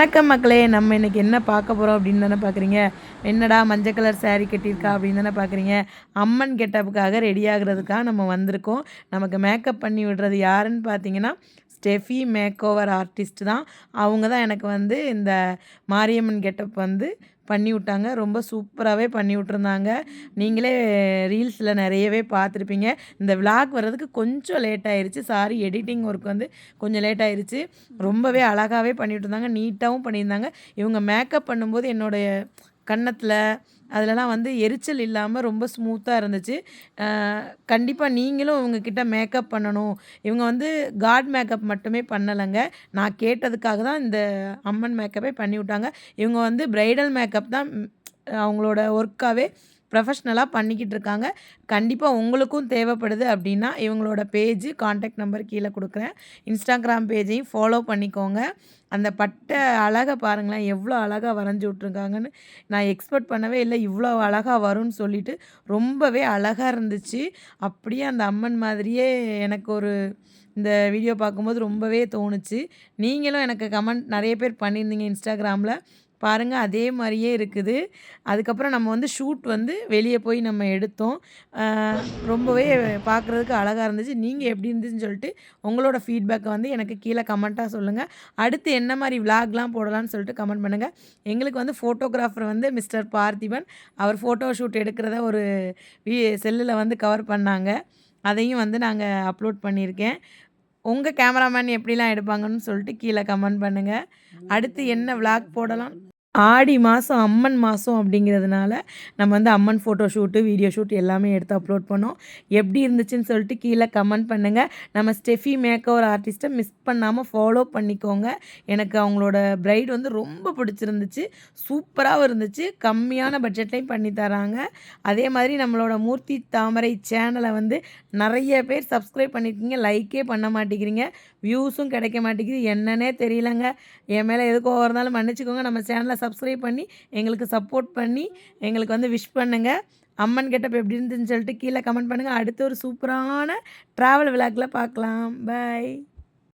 வணக்கம் மக்களே. நம்ம இன்றைக்கி என்ன பார்க்க போகிறோம் அப்படின்னு தானே பார்க்குறீங்க. என்னடா மஞ்சள் கலர் சாரீ கட்டியிருக்கா அப்படின்னு தானே பார்க்குறீங்க. அம்மன் கெட்டப்புக்காக ரெடி ஆகுறதுக்காக நம்ம வந்திருக்கோம். நமக்கு மேக்கப் பண்ணி விடுறது யாருன்னு பார்த்தீங்கன்னா ஸ்டெஃபி மேக் ஓவர் ஆர்டிஸ்ட் தான். அவங்க தான் எனக்கு வந்து இந்த மாரியம்மன் கெட்டப் வந்து பண்ணி விட்டாங்க. ரொம்ப சூப்பராகவே பண்ணி விட்ருந்தாங்க. நீங்களே ரீல்ஸில் நிறையவே பார்த்துருப்பீங்க. இந்த விளாக் வர்றதுக்கு கொஞ்சம் லேட் ஆயிடுச்சு. சாரி, எடிட்டிங் ஒர்க் வந்து கொஞ்சம் லேட் ஆயிடுச்சு. ரொம்பவே அழகாகவே பண்ணிகிட்ருந்தாங்க, நீட்டாகவும் பண்ணியிருந்தாங்க. இவங்க மேக்கப் பண்ணும்போது என்னுடைய கன்னத்தில் அதிலலாம் வந்து எரிச்சல் இல்லாமல் ரொம்ப ஸ்மூத்தாக இருந்துச்சு. கண்டிப்பாக நீங்களும் இவங்கக்கிட்ட மேக்கப் பண்ணணும். இவங்க வந்து காட் மேக்கப் மட்டுமே பண்ணலைங்க. நான் கேட்டதுக்காக தான் இந்த அம்மன் மேக்கப்பே பண்ணி விட்டாங்க. இவங்க வந்து பிரைடல் மேக்கப் தான் அவங்களோட ஒர்க்காகவே ப்ரொஃபஷ்னலாக பண்ணிக்கிட்டு இருக்காங்க. கண்டிப்பாக உங்களுக்கும் தேவைப்படுது அப்படின்னா இவங்களோட பேஜு, கான்டாக்ட் நம்பர் கீழே கொடுக்குறேன். இன்ஸ்டாகிராம் பேஜையும் ஃபாலோ பண்ணிக்கோங்க. அந்த பட்டை அழகை பாருங்களேன், எவ்வளோ அழகாக வரைஞ்சி விட்ருக்காங்கன்னு. நான் எக்ஸ்பெக்ட் பண்ணவே இல்லை இவ்வளோ அழகாக வரும்னு சொல்லிட்டு. ரொம்பவே அழகாக இருந்துச்சு. அப்படியே அந்த அம்மன் மாதிரியே எனக்கு ஒரு இந்த வீடியோ பார்க்கும்போது ரொம்பவே தோணுச்சு. நீங்களும் எனக்கு கமெண்ட் நிறைய பேர் பண்ணியிருந்தீங்க இன்ஸ்டாகிராமில். பாருங்கள், அதே மாதிரியே இருக்குது. அதுக்கப்புறம் நம்ம வந்து ஷூட் வந்து வெளியே போய் நம்ம எடுத்தோம். ரொம்பவே பார்க்குறதுக்கு அழகாக இருந்துச்சு. நீங்கள் எப்படி இருந்துச்சுன்னு சொல்லிட்டு உங்களோட ஃபீட்பேக்கை வந்து எனக்கு கீழே கமெண்ட்டாக சொல்லுங்கள். அடுத்து என்ன மாதிரி விளாக்லாம் போடலான்னு சொல்லிட்டு கமெண்ட் பண்ணுங்கள். எங்களுக்கு வந்து ஃபோட்டோகிராஃபர் வந்து மிஸ்டர் பார்த்திபன். அவர் ஃபோட்டோ ஷூட் எடுக்கிறத ஒரு செல்லில் வந்து கவர் பண்ணாங்க. அதையும் வந்து நாங்கள் அப்லோட் பண்ணியிருக்கேன். உங்கள் கேமராமேன் எப்படிலாம் எடுப்பாங்கன்னு சொல்லிட்டு கீழே கமெண்ட் பண்ணுங்கள். அடுத்து என்ன விளாக் போடலாம். ஆடி மாதம் அம்மன் மாதம் அப்படிங்கிறதுனால நம்ம வந்து அம்மன் ஃபோட்டோ ஷூட்டு, வீடியோ ஷூட் எல்லாமே எடுத்து அப்லோட் பண்ணோம். எப்படி இருந்துச்சுன்னு சொல்லிட்டு கீழே கமெண்ட் பண்ணுங்கள். நம்ம ஸ்டெஃபி மேக் ஓவர் ஆர்டிஸ்ட்டை மிஸ் பண்ணாமல் ஃபாலோ பண்ணிக்கோங்க. எனக்கு அவங்களோட பிரைட் வந்து ரொம்ப பிடிச்சிருந்துச்சு. சூப்பராகவும் இருந்துச்சு. கம்மியான பட்ஜெட்லேயும் பண்ணி தராங்க. அதே மாதிரி நம்மளோட மூர்த்தி தாமரை சேனலை வந்து நிறைய பேர் சப்ஸ்கிரைப் பண்ணியிருக்கீங்க, லைக்கே பண்ண மாட்டேங்கிறீங்க. வியூஸும் கிடைக்க மாட்டேங்குது. என்னன்னே தெரியலங்க. என் மேலே எதுக்கு இருந்தாலும் மன்னிச்சிக்கோங்க. நம்ம சேனலை சப்ஸ்கிரைப் பண்ணி எங்களுக்கு சப்போர்ட் பண்ணி எங்களுக்கு வந்து விஷ் பண்ணுங்கள். அம்மன் கெட்டப் எப்படி இருந்துச்சுன்னு சொல்லிட்டு கீழே கமெண்ட் பண்ணுங்கள். அடுத்து ஒரு சூப்பரான ட்ராவல் விளாக்ல பார்க்கலாம். பை.